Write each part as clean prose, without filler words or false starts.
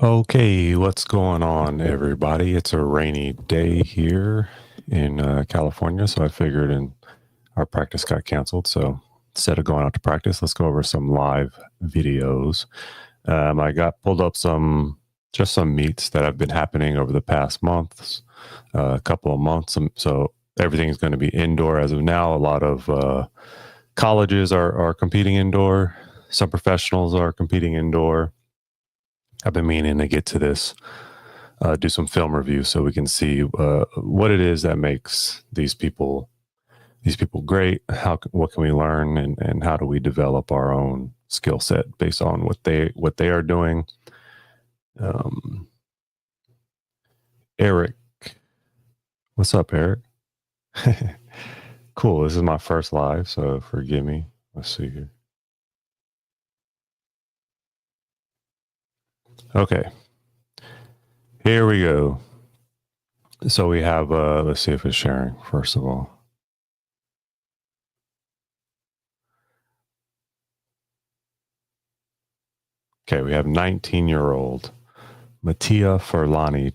Okay, what's going on, everybody? It's a rainy day here in California, so I figured our practice got canceled. So instead of going out to practice, let's go over some live videos. I got pulled up some meets that have been happening over the past months, a couple of months. So everything's going to be indoor as of now. A lot of colleges are competing indoor. Some professionals are competing indoor. I've been meaning to get to this, do some film review so we can see what it is that makes these people great. What can we learn, and how do we develop our own skill set based on what they are doing. Eric, what's up, Eric? Cool. This is my first live, so forgive me. Let's see here. Okay. Here we go. So we have, let's see if it's sharing, first of all. Okay, we have 19-year-old Mattia Furlani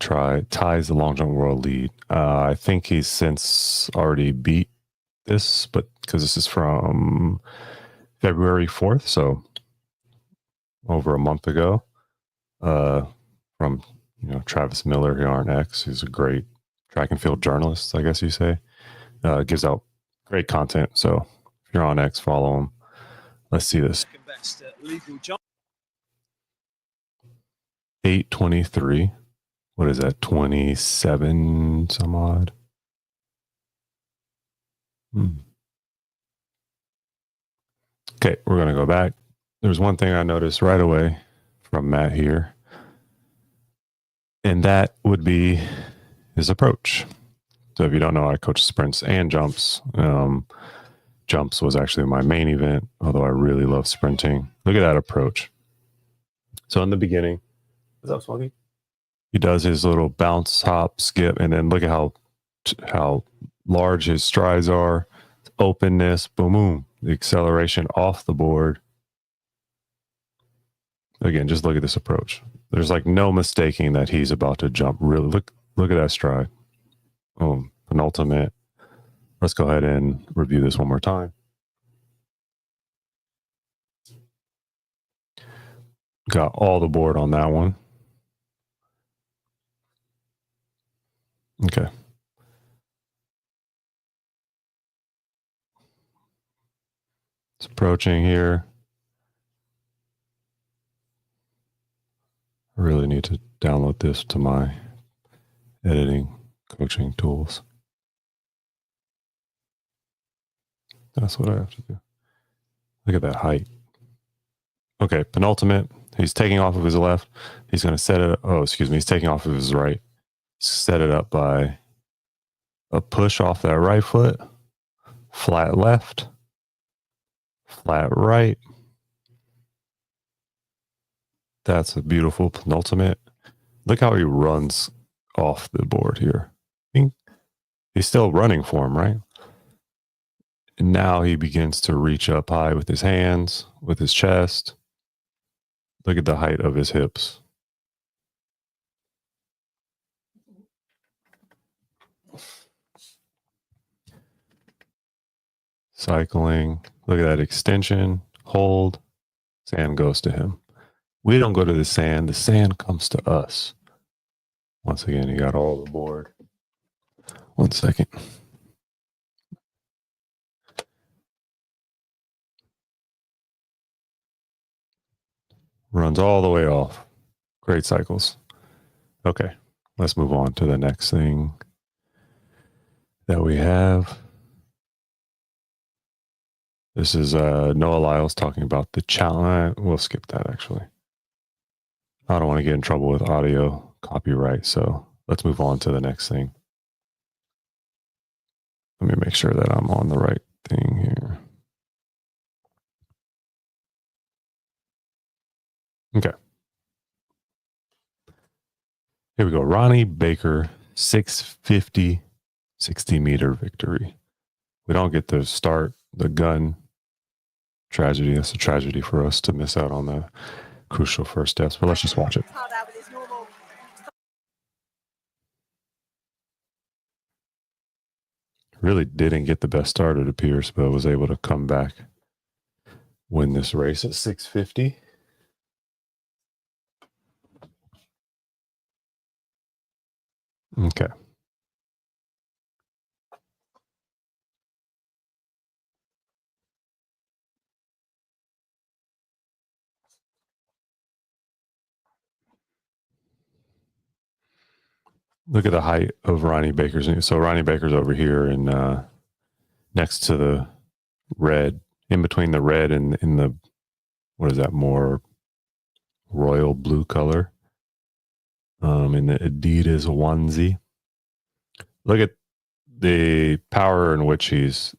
ties the long jump world lead. I think he's since already beat this, but because this is from February 4th, so over a month ago, from Travis Miller here on X. He's a great track and field journalist, I guess you say. Gives out great content. So if you're on X, follow him. Let's see this. 8:23. What is that? 27 some odd. Okay, we're going to go back. There's one thing I noticed right away from Matt here, and that would be his approach. So if you don't know, I coach sprints and jumps. Jumps was actually my main event, although I really love sprinting. Look at that approach. So in the beginning, what's up, Smokey? He does his little bounce, hop, skip, and then look at how large his strides are. Openness, boom, boom. The acceleration off the board. Again, just look at this approach. There's like no mistaking that he's about to jump. Really, look at that stride. Boom, penultimate. Let's go ahead and review this one more time. Got all the board on that one. Okay. It's approaching here. I really need to download this to my editing coaching tools. That's what I have to do. Look at that height. Okay, penultimate. He's taking off of his left. He's going to set it up. Oh, excuse me. He's taking off of his right. Set it up by a push off that right foot, flat left, flat right. That's a beautiful penultimate. Look how he runs off the board here. He's still running for him, right? And now he begins to reach up high with his hands, with his chest. Look at the height of his hips. Cycling. Look at that extension. Hold. Sand goes to him. We don't go to the sand comes to us. Once again, you got all the board. 1 second. Runs all the way off. Great cycles. Okay, let's move on to the next thing that we have. This is Noah Lyles talking about the challenge. We'll skip that, actually. I don't want to get in trouble with audio copyright, so let's move on to the next thing. Let me make sure that I'm on the right thing here. Okay. Here we go. Ronnie Baker, 650, 60-meter victory. We don't get to start the gun. Tragedy. That's a tragedy for us to miss out on the crucial first steps, but let's just watch it. Hard out with his normal Really didn't get the best start, it appears, but was able to come back, win this race at 650. Okay. Look at the height of Ronnie Baker's. So Ronnie Baker's over here and next to the red, in between the red and in the, what is that, more royal blue color, in the Adidas onesie. Look at the power in which he's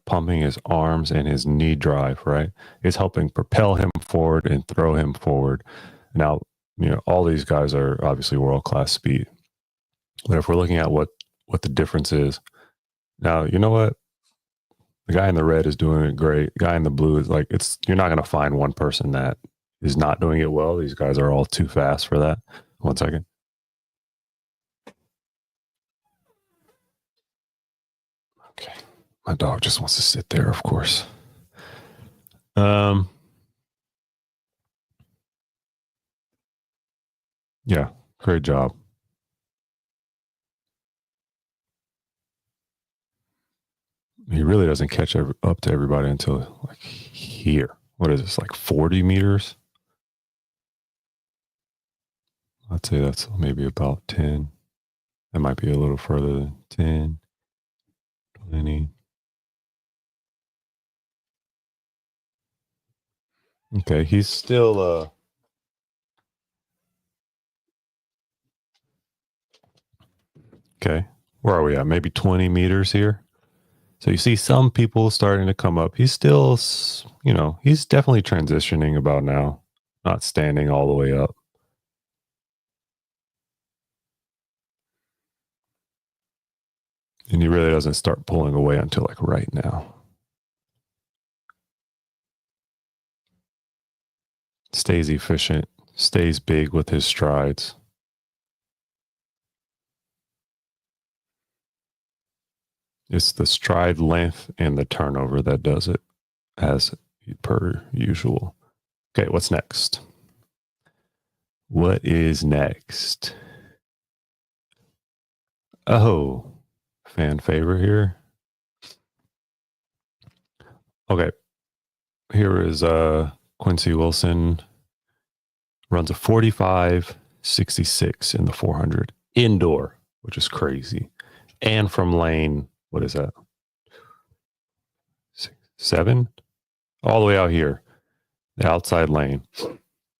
pumping his arms and his knee drive, right? It's helping propel him forward and throw him forward. Now, all these guys are obviously world-class speed. But if we're looking at what the difference is, now, you know what? The guy in the red is doing it great. The guy in the blue is like, you're not going to find one person that is not doing it well. These guys are all too fast for that. 1 second. Okay. My dog just wants to sit there, of course. Yeah, great job. He really doesn't catch up to everybody until like here. What is this, like 40 meters? I'd say that's maybe about 10. That might be a little further than 10, 20. Okay, he's still okay. Where are we at? Maybe 20 meters here. So you see some people starting to come up. He's still, he's definitely transitioning about now, not standing all the way up. And he really doesn't start pulling away until like right now. Stays efficient, stays big with his strides. It's the stride length and the turnover that does it, as per usual. Okay, what's next? What is next? Oh, fan favorite here. Okay, here is Quincy Wilson. Runs a 45.66 in the 400 indoor, which is crazy. And from lane, what is that? 7? All the way out here, the outside lane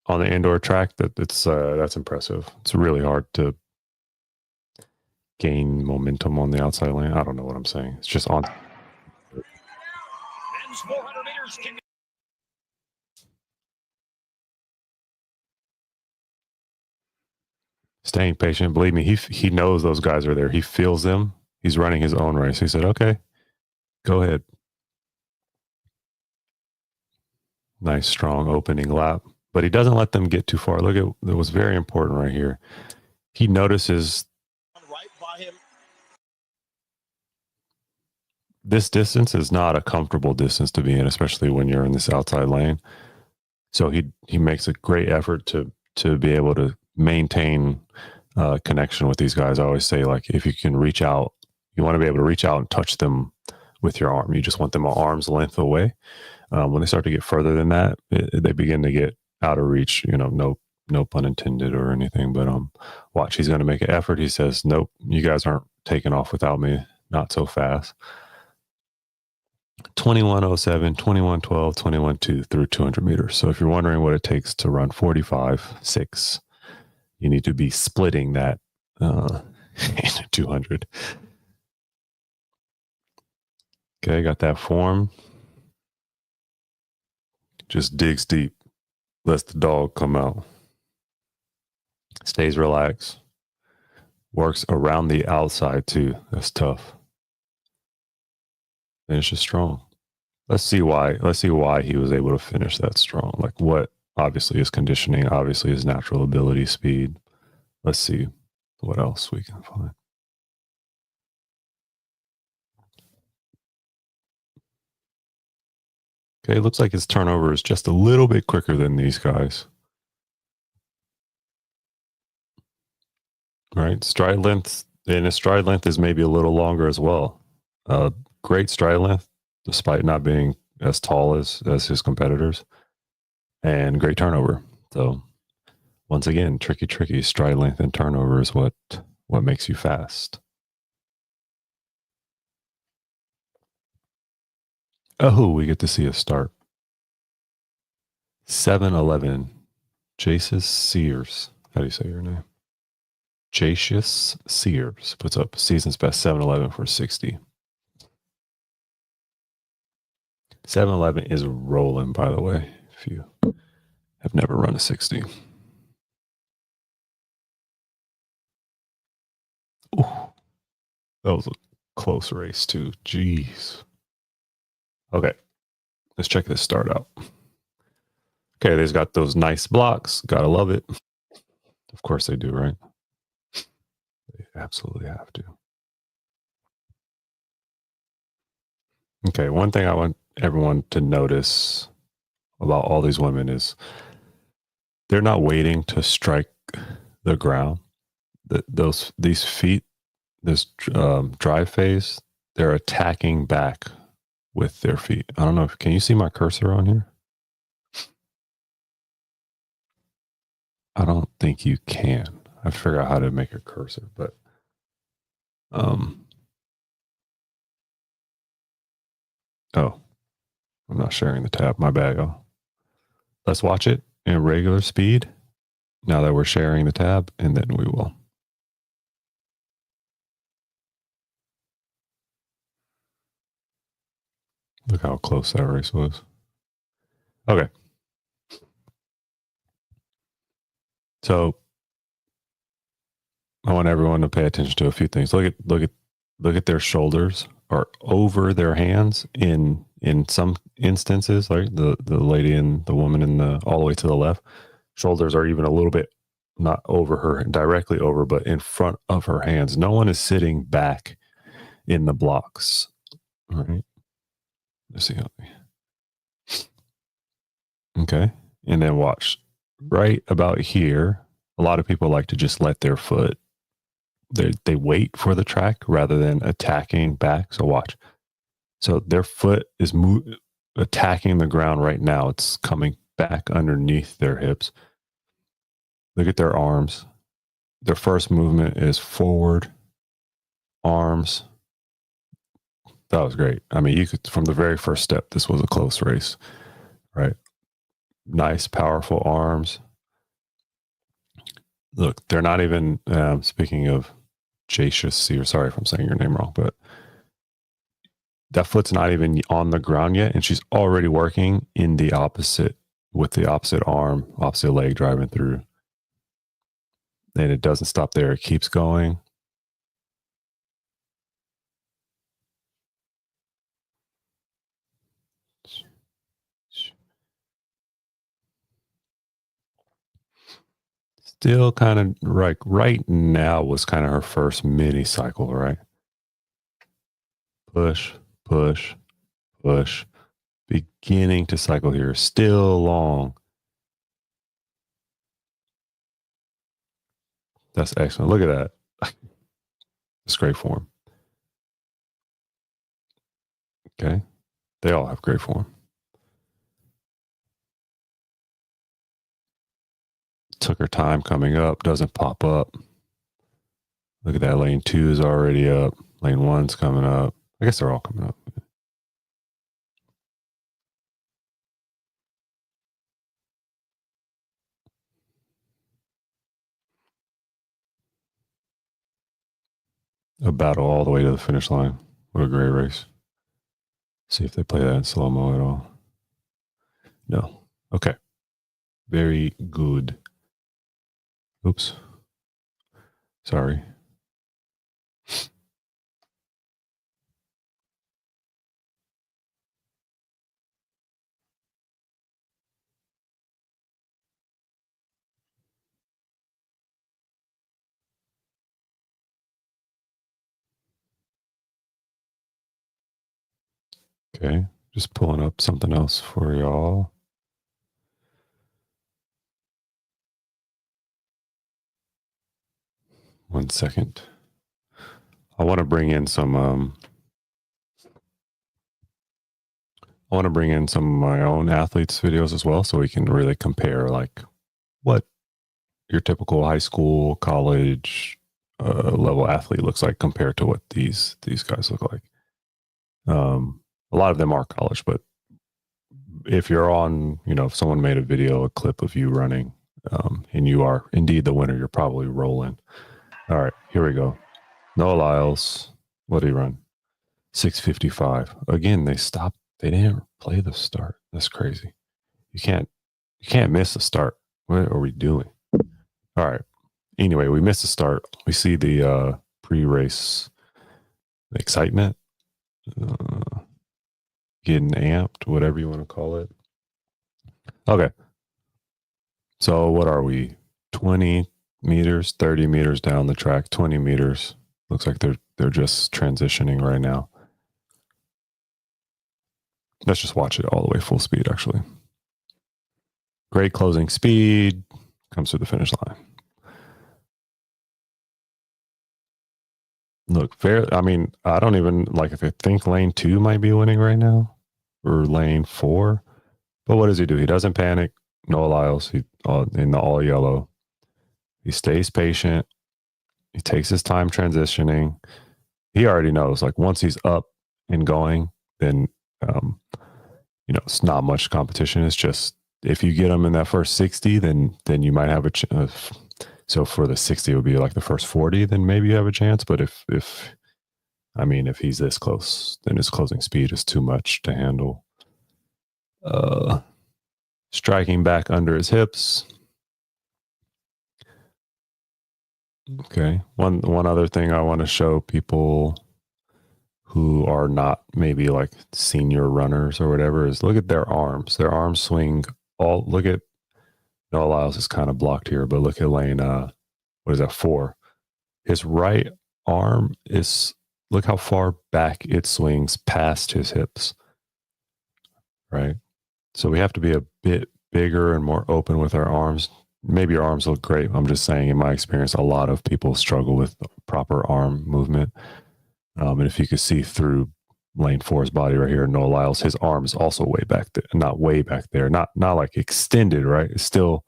on the indoor track. That's impressive. It's really hard to gain momentum on the outside lane. I don't know what I'm saying. It's just on. Men's 400 meters. Staying patient. Believe me, he knows those guys are there. He feels them. He's running his own race. He said, okay, go ahead. Nice, strong opening lap. But he doesn't let them get too far. Look at, it was very important right here. He notices right by him. This distance is not a comfortable distance to be in, especially when you're in this outside lane. So he makes a great effort to be able to maintain connection with these guys. I always say, like, if you can reach out, you want to be able to reach out and touch them with your arm. You just want them an arm's length away. When they start to get further than that, they begin to get out of reach. No pun intended or anything. But watch, he's going to make an effort. He says, "Nope, you guys aren't taking off without me. Not so fast." 21:07, 21:12, 21:2 through 200 meters. So if you're wondering what it takes to run 45.6, you need to be splitting that into 200. Okay, got that form. Just digs deep. Lets the dog come out. Stays relaxed. Works around the outside too. That's tough. Finishes strong. Let's see why he was able to finish that strong. Like, what obviously is conditioning, obviously is natural ability, speed. Let's see what else we can find. Okay, looks like his turnover is just a little bit quicker than these guys. Right, stride length, and his stride length is maybe a little longer as well. Great stride length, despite not being as tall as his competitors, and great turnover. So once again, tricky. Stride length and turnover is what makes you fast. Oh, we get to see a start. 7-Eleven. Jasis Sears. How do you say your name? Jasius Sears puts up season's best 7-Eleven for 60. 7-Eleven is rolling, by the way, if you have never run a 60. Ooh, that was a close race, too. Jeez. Okay, let's check this start out. Okay, they've got those nice blocks. Gotta love it. Of course they do, right? They absolutely have to. Okay, one thing I want everyone to notice about all these women is they're not waiting to strike the ground. These feet, this drive phase, they're attacking back with their feet. I don't know. Can you see my cursor on here? I don't think you can. I figure out how to make a cursor, but um, oh, I'm not sharing the tab. My bad. Oh, let's watch it in regular speed. Now that we're sharing the tab, and then we will. Look how close that race was. Okay. So I want everyone to pay attention to a few things. Look at their shoulders are over their hands in some instances, like the lady and the woman in the all the way to the left. Shoulders are even a little bit not over her directly over, but in front of her hands. No one is sitting back in the blocks. All right. Let's see. Okay. And then watch right about here. A lot of people like to just let their foot, they wait for the track rather than attacking back. So watch. So their foot is attacking the ground right now. It's coming back underneath their hips. Look at their arms. Their first movement is forward, arms. That was great. I mean, you could, from the very first step, this was a close race, right? Nice, powerful arms. Look, they're not even, speaking of Jasius Sear, sorry if I'm saying your name wrong, but that foot's not even on the ground yet. And she's already working in the opposite, with the opposite arm, opposite leg driving through. And it doesn't stop there. It keeps going. Still kind of right now was kind of her first mini cycle, right? Push, push, push. Beginning to cycle here. Still long. That's excellent. Look at that. It's great form. Okay. They all have great form. Took her time coming up, doesn't pop up. Look at that. Lane 2 is already up. Lane 1's coming up. I guess they're all coming up. A battle all the way to the finish line. What a great race. See if they play that in slow mo at all. No. Okay. Very good. Oops. Sorry. Okay. Just pulling up something else for y'all. One second. I want to bring in some of my own athletes' videos as well, so we can really compare like what your typical high school, college level athlete looks like compared to what these guys look like. A lot of them are college, but if you're on, if someone made a video, a clip of you running, and you are indeed the winner, you're probably rolling. All right, here we go. Noah Lyles, what did he run? 6:55. Again, they stopped. They didn't play the start. That's crazy. You can't miss the start. What are we doing? All right. Anyway, we missed the start. We see the pre-race excitement, getting amped, whatever you want to call it. Okay. So what are we? 20 meters, 30 meters down the track, 20 meters. Looks like they're just transitioning right now. Let's just watch it all the way full speed, actually. Great closing speed. Comes to the finish line. Look, I don't even if I think lane 2 might be winning right now or lane 4. But what does he do? He doesn't panic. Noah Lyles, he in the all yellow. He stays patient. He takes his time transitioning. He already knows, once he's up and going, then, it's not much competition. It's just, if you get him in that first 60, then you might have a chance. So for the 60, it would be like the first 40, then maybe you have a chance. But if he's this close, then his closing speed is too much to handle. Striking back under his hips. Okay. One other thing I want to show people who are not maybe like senior runners or whatever is look at their arms. Their arms swing look at Noah Lyles is kind of blocked here, but look at lane 4. His right arm look how far back it swings past his hips. Right? So we have to be a bit bigger and more open with our arms. Maybe your arms look great. I'm just saying, in my experience, a lot of people struggle with proper arm movement. And if you could see through lane 4's body right here, Noah Lyles, his arm is also way back there, not way back there, not like extended, right? It's still,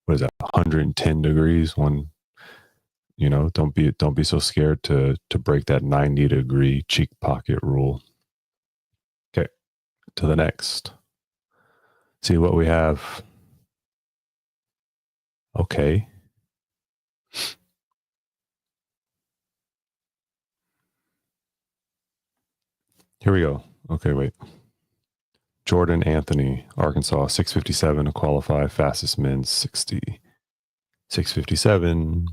110 degrees. Don't be so scared to break that 90-degree cheek pocket rule. Okay, to the next. See what we have. Okay. Here we go. Okay, wait. Jordan Anthony, Arkansas, 6:57 to qualify. Fastest men's 60. 6:57.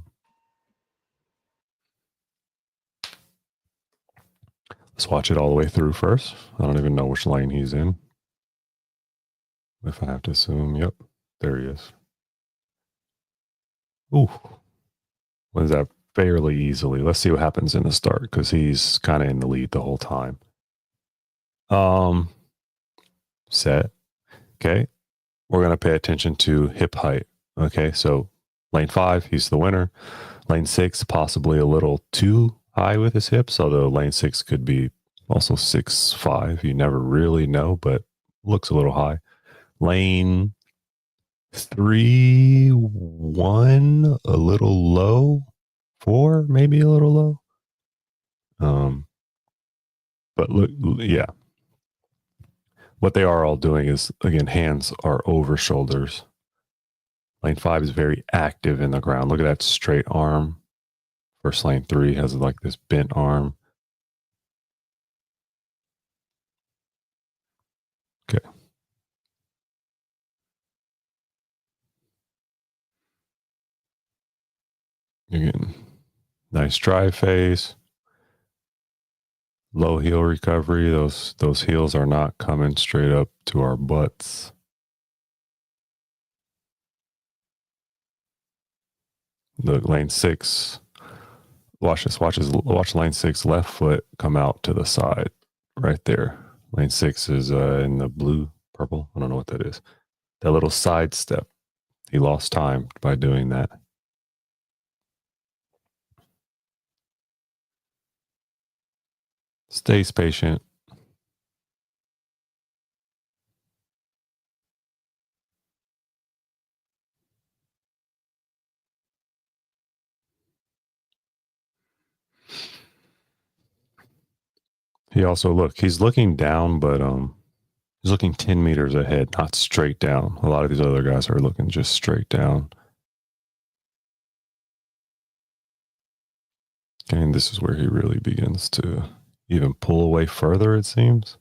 Let's watch it all the way through first. I don't even know which lane he's in. If I have to assume, yep, there he is. Ooh, wins that fairly easily. Let's see what happens in the start because he's kind of in the lead the whole time. Set. Okay. We're going to pay attention to hip height. Okay. So lane 5, he's the winner. Lane 6, possibly a little too high with his hips, although lane 6 could be also 6'5". You never really know, but looks a little high. Lane 3, 1, a little low. 4, maybe a little low. But look, yeah. What they are all doing is, again, hands are over shoulders. Lane 5 is very active in the ground. Look at that straight arm. First lane 3 has like this bent arm. Okay. Again, nice drive phase. Low heel recovery. Those heels are not coming straight up to our butts. Look, lane 6. Watch this. Watch lane 6 left foot come out to the side right there. Lane 6 is in the blue, purple. I don't know what that is. That little side step. He lost time by doing that. Stays patient. He also he's looking down, but he's looking 10 meters ahead, not straight down. A lot of these other guys are looking just straight down. And this is where he really begins to even pull away further, it seems.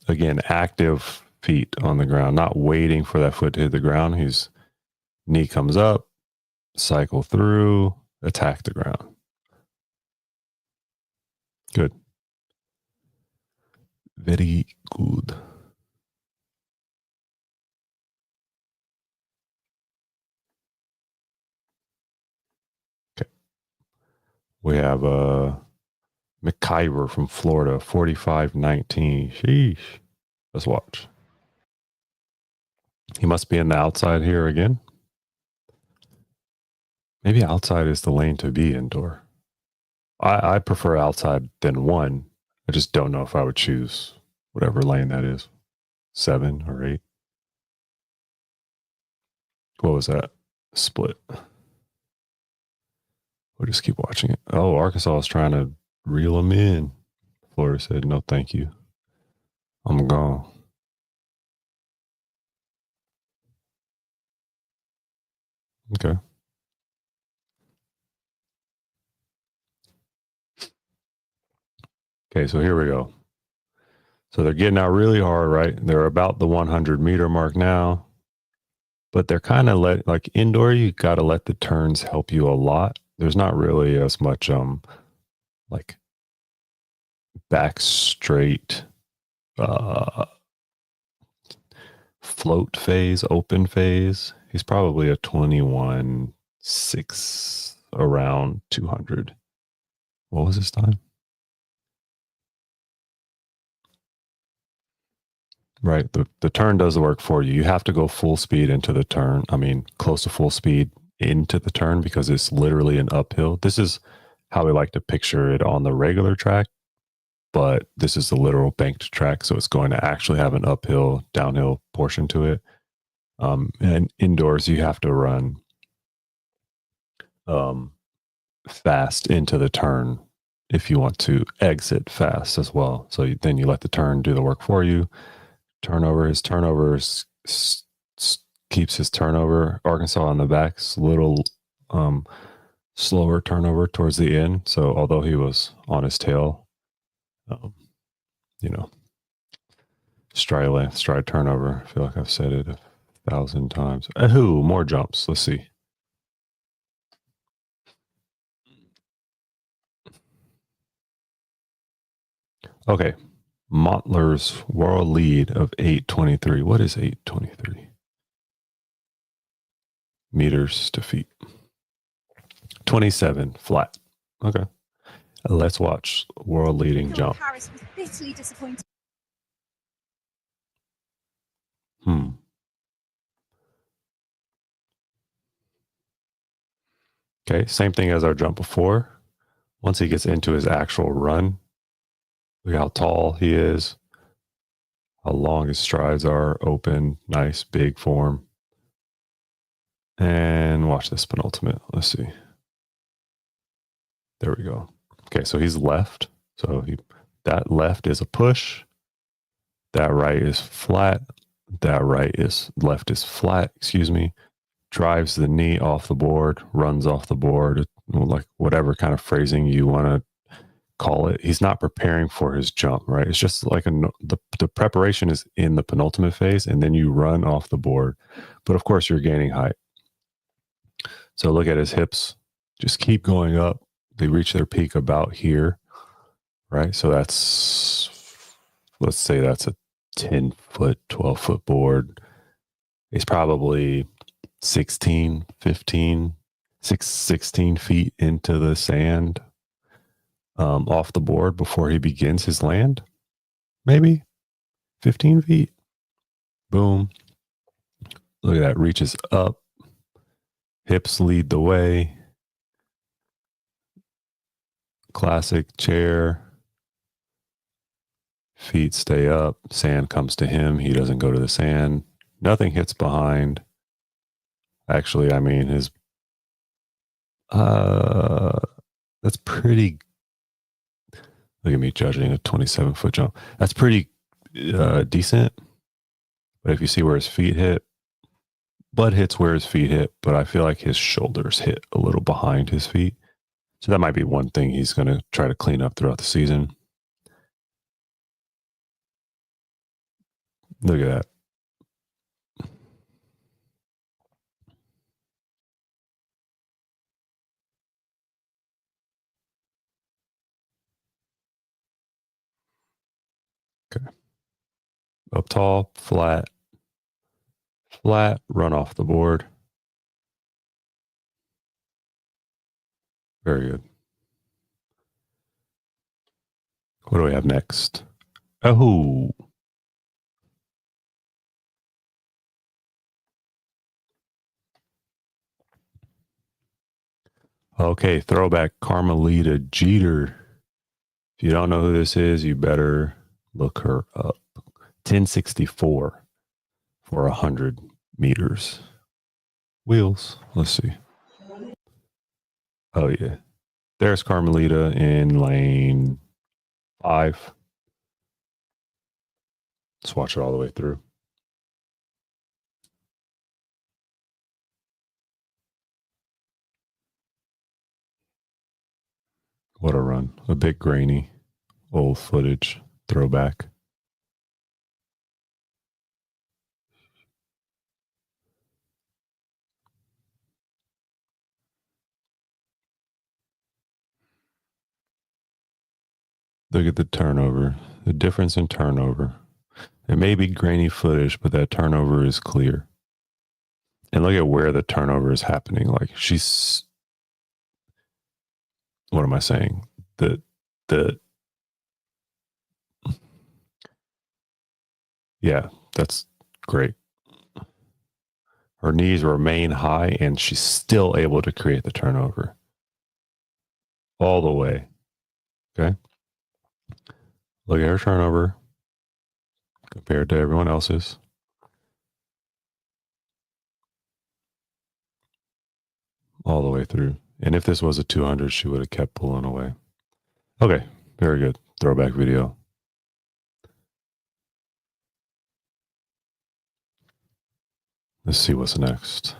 Again, active feet on the ground, not waiting for that foot to hit the ground. His knee comes up, cycle through, attack the ground. Good. Very good. Okay. We have McIver from Florida, 45-19. Sheesh. Let's watch. He must be in the outside here again. Maybe outside is the lane to be indoor. I prefer outside than 1. I just don't know if I would choose whatever lane that is, 7 or 8. What was that? Split. We'll just keep watching it. Oh, Arkansas is trying to reel him in. Florida said, no, thank you. I'm gone. Okay. Okay, so here we go. So they're getting out really hard, right? They're about the 100-meter mark now, but they're kind of like indoor, you got to let the turns help you a lot. There's not really as much like back straight float phase, open phase. He's probably a 21.6 around 200. What was his time? Right. The turn does the work for you. You have to go full speed into the turn. I mean, close to full speed into the turn because it's literally an uphill. This is how we like to picture it on the regular track, but this is the literal banked track. So it's going to actually have an uphill, downhill portion to it. And indoors, you have to run fast into the turn if you want to exit fast as well. So then you let the turn do the work for you. His turnovers keeps his turnover. Arkansas on the back's little slower turnover towards the end. So although he was on his tail, stride length, stride turnover. I feel like I've said it 1,000 times. More jumps. Let's see. Okay. Mottler's world lead of 8:23. What is 8:23? Meters to feet. 27 flat. Okay. Let's watch world leading jump. Harris was bitterly disappointed. Okay, same thing as our jump before. Once he gets into his actual run, look how tall he is, how long his strides are, open, nice, big form. And watch this penultimate. Let's see. There we go. Okay, so he's left. So that left is a push. That right is flat. Left is flat, excuse me. Drives the knee off the board, runs off the board, like whatever kind of phrasing you want to call it. He's not preparing for his jump, right? It's just like the preparation is in the penultimate phase, and then you run off the board. But of course, you're gaining height. So look at his hips. Just keep going up. They reach their peak about here, right? So let's say that's a 10-foot, 12-foot board. He's probably 16 feet into the sand. off the board before he begins his land. Maybe 15 feet. Boom. Look at that. Reaches up. Hips lead the way. Classic chair. Feet stay up. Sand comes to him. He doesn't go to the sand. Nothing hits behind. Actually, I mean, his that's pretty. Look at me judging a 27-foot jump. That's pretty decent. But if you see where his feet hit, butt hits where his feet hit, but I feel like his shoulders hit a little behind his feet. So that might be one thing he's going to try to clean up throughout the season. Look at that. Okay. Up tall, flat, run off the board. Very good. What do we have next? Oh. Okay, throwback Carmelita Jeter. If you don't know who this is, you better look her up. 1064 for 100 meters. Wheels. Let's see. Oh, yeah. There's Carmelita in lane 5. Let's watch it all the way through. What a run. A bit grainy. Old footage. Throwback. Look at the turnover. The difference in turnover. It may be grainy footage, but that turnover is clear. And look at where the turnover is happening. Like she's, what am I saying? Yeah, that's great. Her knees remain high and she's still able to create the turnover all the way. Okay. Look at her turnover compared to everyone else's. All the way through. And if this was a 200, she would have kept pulling away. Okay. Very good. Throwback video. Let's see what's next.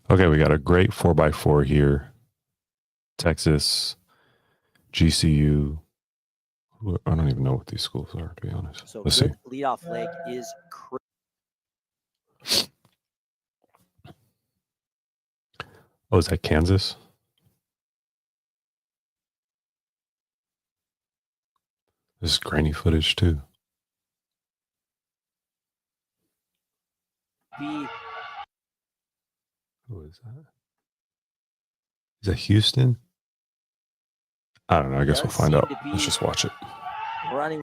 Okay, we got a great 4x4 here. Texas, GCU. I don't even know what these schools are, to be honest. So let's see. Leadoff leg is Oh, is that Kansas? This is grainy footage too. Who is that? Is that Houston? I don't know. I guess we'll find out. Let's just watch it. running.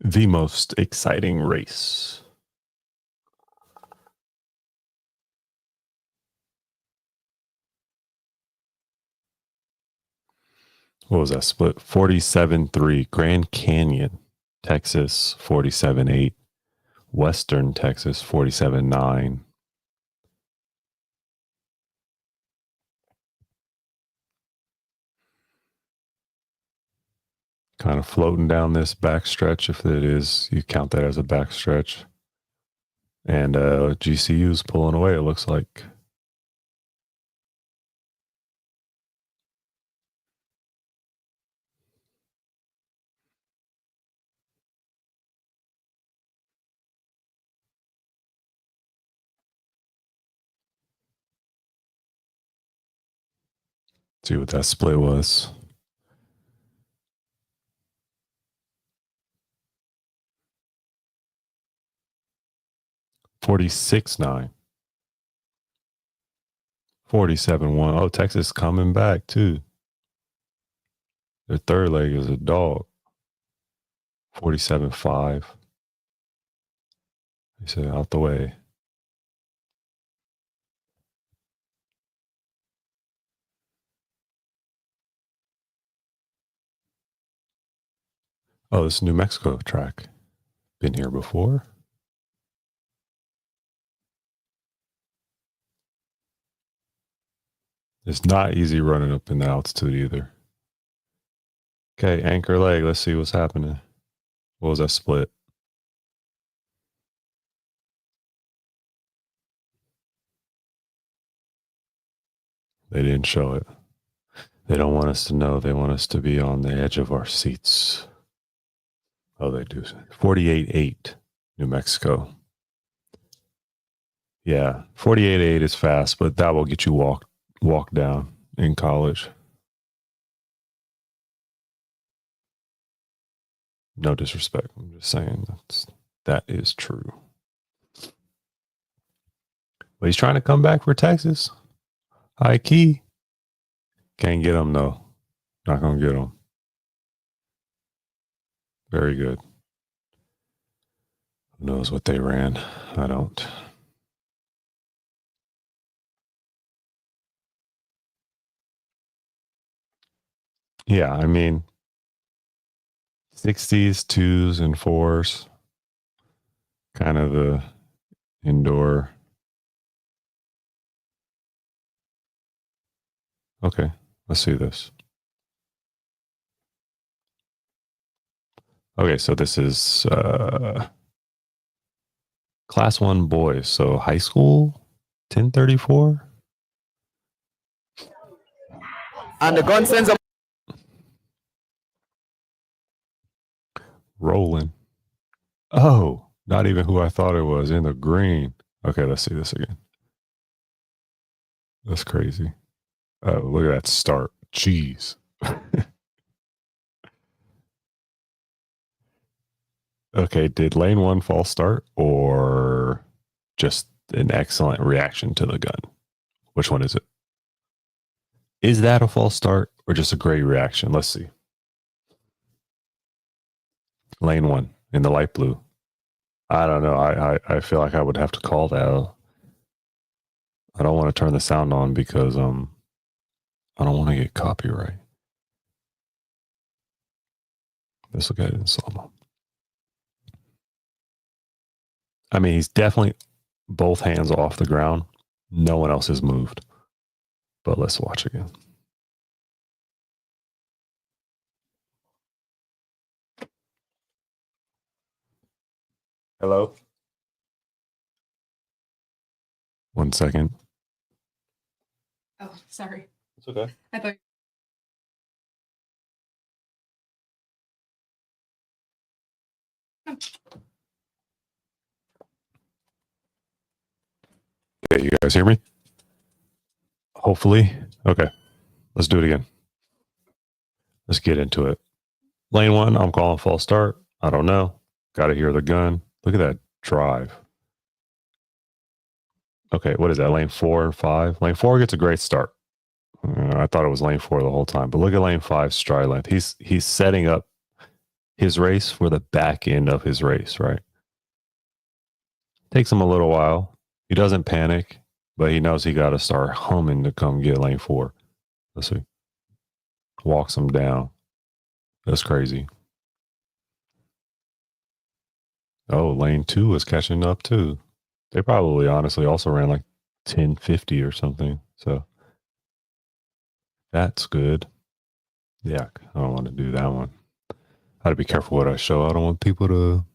The most exciting race. What was that split? 47-3. Grand Canyon, Texas, 47-8. Western Texas, 47-9. Kind of floating down this backstretch, if it is, you count that as a backstretch. And GCU's pulling away, it looks like. See what that split was. $46.9. 47.1. Oh, Texas coming back too. Their third leg is a dog. 47.5. He said out the way. Oh, this New Mexico track. Been here before. It's not easy running up in the altitude either. Okay, anchor leg. Let's see what's happening. What was that split? They didn't show it. They don't want us to know. They want us to be on the edge of our seats. Oh, they do. 48.8, New Mexico. Yeah, 48.8 is fast, but that will get you walk down in college. No disrespect. I'm just saying that is true. But he's trying to come back for Texas. High key. Can't get him though. Not gonna get him. Very good. Who knows what they ran? I don't. Yeah, I mean, 60s, 2s, and 4s. Kind of the indoor. Okay, let's see this. Okay, so this is class 1 boys. So high school, 1034. And the consensus. Rolling. Oh, not even who I thought it was, in the green. Okay, let's see this again. That's crazy. Oh, look at that start. Jeez. Okay, did lane 1 false start or just an excellent reaction to the gun? Which one is it? Is that a false start or just a great reaction? Let's see. Lane 1 in the light blue. I don't know. I feel like I would have to call that. I don't want to turn the sound on because I don't want to get copyright. Let's look at it in slow-mo. I mean, he's definitely both hands off the ground. No one else has moved. But let's watch again. Hello? 1 second. Oh, sorry. It's okay. I thought. Okay, you guys hear me? Hopefully. Okay, let's do it again. Let's get into it. Lane 1, I'm calling false start. I don't know. Got to hear the gun. Look at that drive. Okay, what is that? Lane 4 and 5? Lane 4 gets a great start. I thought it was lane 4 the whole time, but look at lane 5 stride length. He's setting up his race for the back end of his race, right? Takes him a little while. He doesn't panic, but he knows he got to start humming to come get lane 4. Let's see. Walks him down. That's crazy. Oh, lane 2 is catching up too. They probably honestly also ran like 1050 or something. So that's good. Yeah, I don't want to do that one. I got to be careful what I show. I don't want people to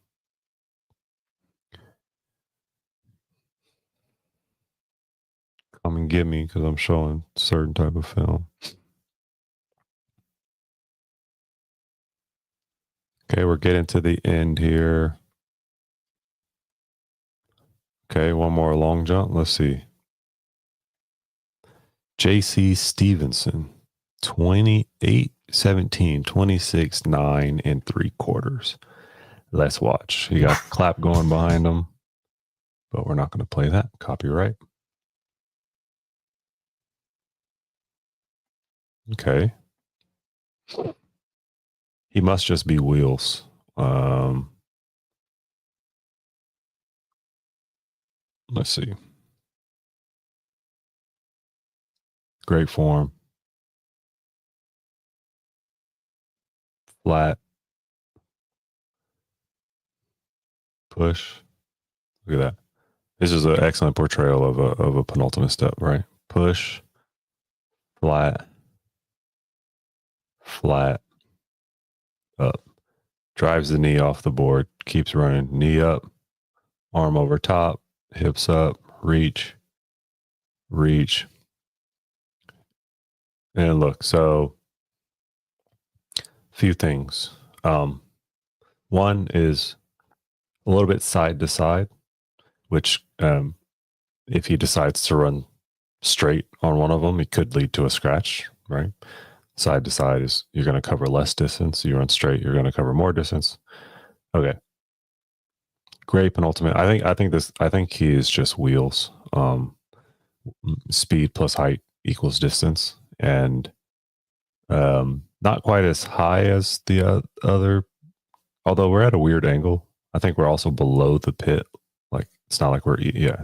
come and get me because I'm showing certain type of film. Okay, we're getting to the end here. Okay, one more long jump. Let's see. JC Stevenson. 28, 17, 26, 9 and 3/4. Let's watch. He got clap going behind him, but we're not going to play that. Copyright. Okay. He must just be wheels. Let's see. Great form. Flat. Push. Look at that. This is an excellent portrayal of a penultimate step, right? Push. Flat. Flat. Up. Drives the knee off the board. Keeps running. Knee up. Arm over top. Hips up. Reach. Reach. And look, so few things. One is a little bit side to side, which if he decides to run straight on one of them, it could lead to a scratch, right? Side to side is you're going to cover less distance. You run straight, you're going to cover more distance. Okay. Great penultimate. I think he is just wheels. Speed plus height equals distance, and not quite as high as the other. Although we're at a weird angle, I think we're also below the pit. Like it's not like we're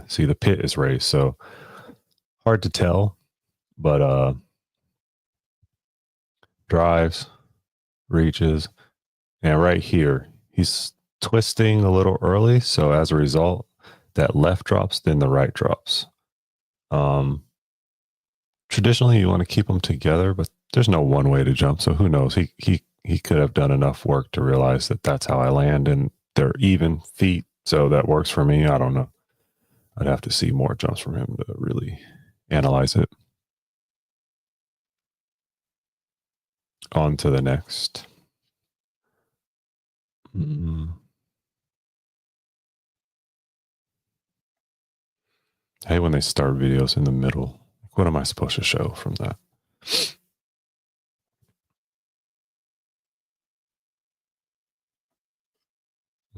see the pit is raised, so hard to tell. But drives, reaches, and right here he's twisting a little early, so as a result, that left drops, then the right drops. Traditionally, you want to keep them together, but there's no one way to jump, so who knows? He could have done enough work to realize that that's how I land, and they're even feet, so that works for me. I don't know. I'd have to see more jumps from him to really analyze it. On to the next. I hate when they start videos in the middle. What am I supposed to show from that?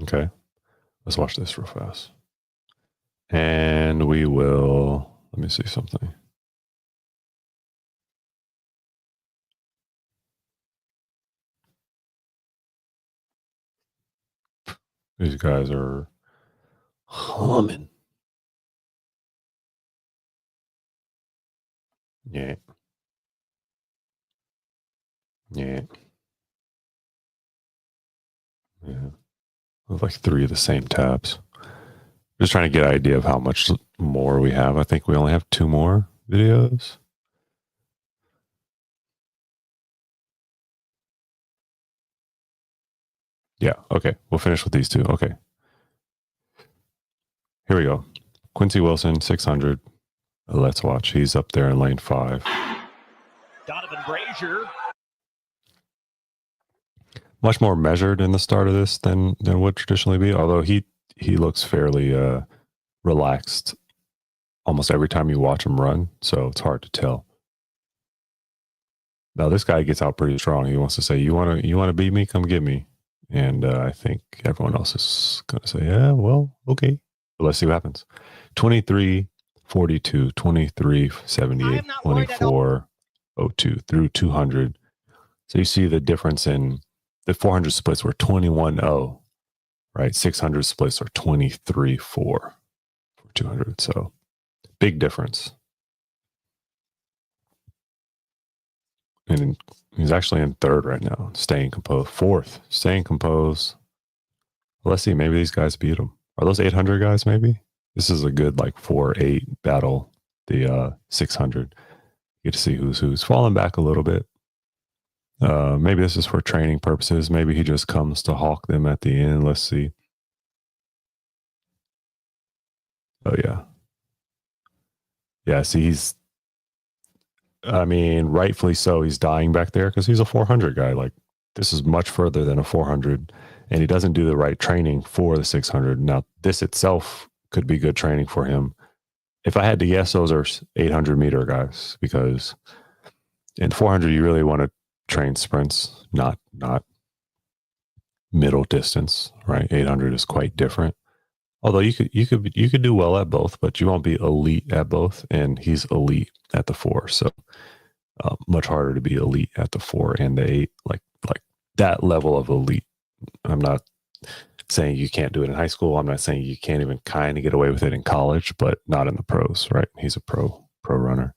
Okay, let's watch this real fast. And we will, let me see something. These guys are humming. Yeah. Yeah. Yeah. With like 3 of the same tabs. Just trying to get an idea of how much more we have. I think we only have 2 more videos. Yeah. Okay. We'll finish with these 2. Okay. Here we go. Quincy Wilson, 600. Let's watch. He's up there in lane 5. Donovan Brazier. Much more measured in the start of this than would traditionally be. Although he looks fairly relaxed almost every time you watch him run. So it's hard to tell. Now this guy gets out pretty strong. He wants to say, "You want to beat me? Come get me." And I think everyone else is going to say, "Yeah, well, okay." But let's see what happens. 23, 42, 23, 78, 24, 02 through 200. So you see the difference in the 400 splits were 21-0, right? 600 splits are 23-4 for 200. So big difference. And he's actually in 3rd right now, staying composed. 4th, staying composed. Well, let's see. Maybe these guys beat him. Are those 800 guys? Maybe this is a good like 4-8 battle. The 600. You get to see who's falling back a little bit. Maybe this is for training purposes. Maybe he just comes to hawk them at the end. Let's see. Oh yeah. Yeah. See, rightfully so. He's dying back there because he's a 400 guy. Like this is much further than a 400, and he doesn't do the right training for the 600. Now, this itself could be good training for him. If I had to guess, those are 800 meter guys because In 400, you really want to train sprints, not middle distance, right? 800 is quite different. Although you could do well at both, but you won't be elite at both. And he's elite at the 4, so much harder to be elite at the 4 and the 8. Like that level of elite. I'm not saying you can't do it in high school. I'm not saying you can't even kind of get away with it in college, but not in the pros, right? He's a pro runner.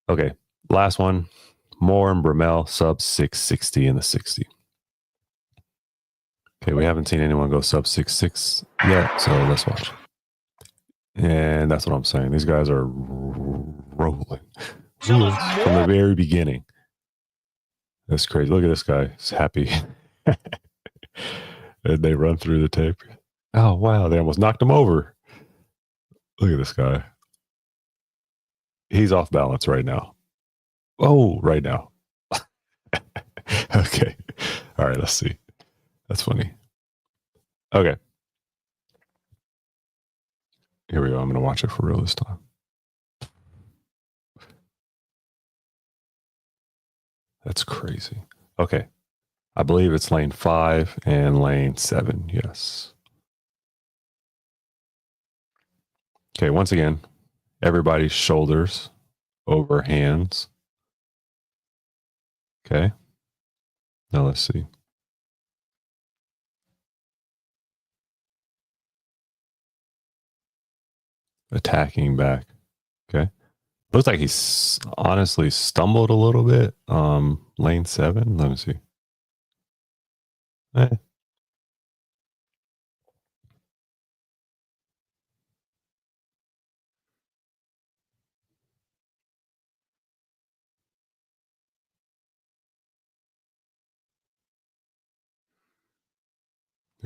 Okay, last one. Moore and Brumell sub 660 in the 60. Okay, we haven't seen anyone go sub 6'6" yet, so let's watch. And that's what I'm saying. These guys are rolling from the very beginning. That's crazy. Look at this guy. He's happy. And they run through the tape. Oh, wow. They almost knocked him over. Look at this guy. He's off balance right now. Oh, right now. Okay. All right, let's see. That's funny. Okay. Here we go. I'm going to watch it for real this time. That's crazy. Okay. I believe it's lane 5 and lane 7. Yes. Okay. Once again, everybody's shoulders over hands. Okay. Now let's see. Attacking back. Okay. Looks like he's honestly stumbled a little bit. Lane 7. Let me see.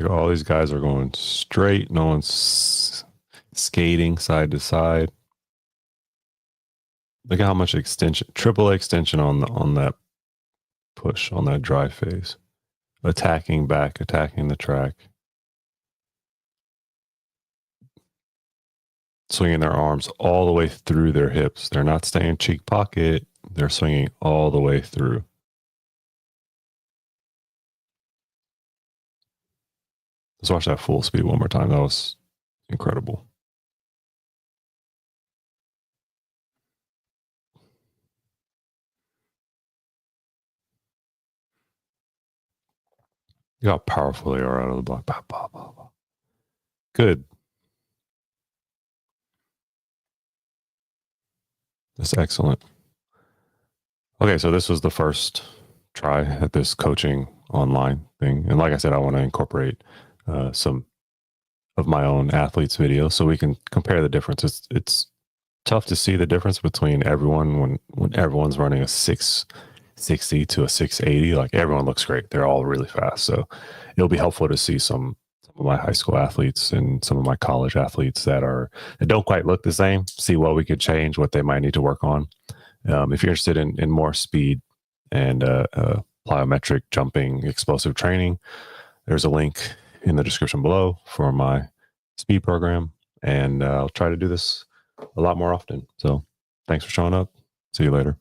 All these guys are going straight. No one's skating side to side. Look at how much extension, triple extension on that push, on that drive phase. Attacking back, attacking the track. Swinging their arms all the way through their hips. They're not staying cheek pocket. They're swinging all the way through. Let's watch that full speed one more time. That was incredible. Look how powerful they are out of the block. Bah, bah, bah, bah. Good. That's excellent. Okay, so this was the first try at this coaching online thing. And like I said, I want to incorporate some of my own athletes' videos so we can compare the difference. It's tough to see the difference between everyone when everyone's running a 660 to a 680. Like everyone looks great. They're all really fast. So it'll be helpful to see some of my high school athletes and some of my college athletes that don't quite look the same, see what we could change, what they might need to work on. If you're interested in more speed and plyometric jumping explosive training, there's a link in the description below for my speed program. And I'll try to do this a lot more often. So thanks for showing up. See you later.